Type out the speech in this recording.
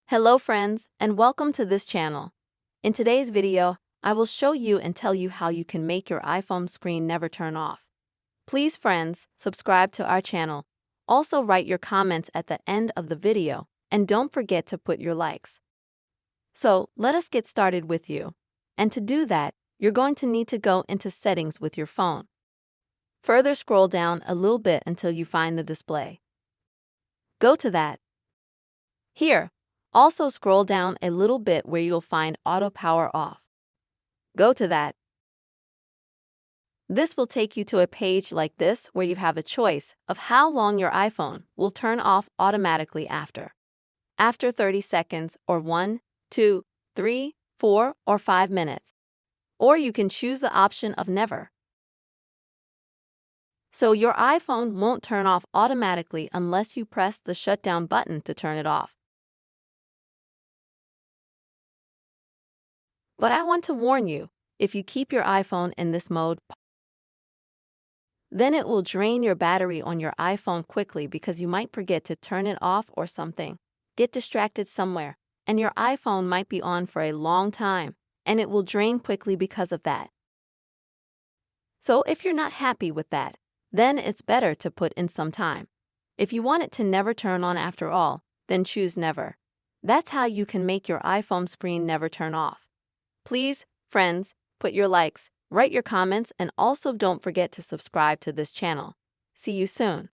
Hello friends, and welcome to this channel. In today's video, I will show you and tell you how you can make your iPhone screen never turn off. Please friends, subscribe to our channel. Also write your comments at the end of the video, and don't forget to put your likes. So, let us get started with you. And to do that, you're going to need to go into settings with your phone. Further scroll down a little bit until you find the display. Go to that. Here, also scroll down a little bit where you'll find Auto Power Off. Go to that. This will take you to a page like this where you have a choice of how long your iPhone will turn off automatically after 30 seconds or 1, 2, 3, 4, or 5 minutes. Or you can choose the option of never. So your iPhone won't turn off automatically unless you press the shutdown button to turn it off. But I want to warn you, if you keep your iPhone in this mode, then it will drain your battery on your iPhone quickly because you might forget to turn it off or something, get distracted somewhere, and your iPhone might be on for a long time, and it will drain quickly because of that. So if you're not happy with that, then it's better to put in some time. If you want it to never turn on after all, then choose never. That's how you can make your iPhone screen never turn off. Please, friends, put your likes, write your comments, and also don't forget to subscribe to this channel. See you soon.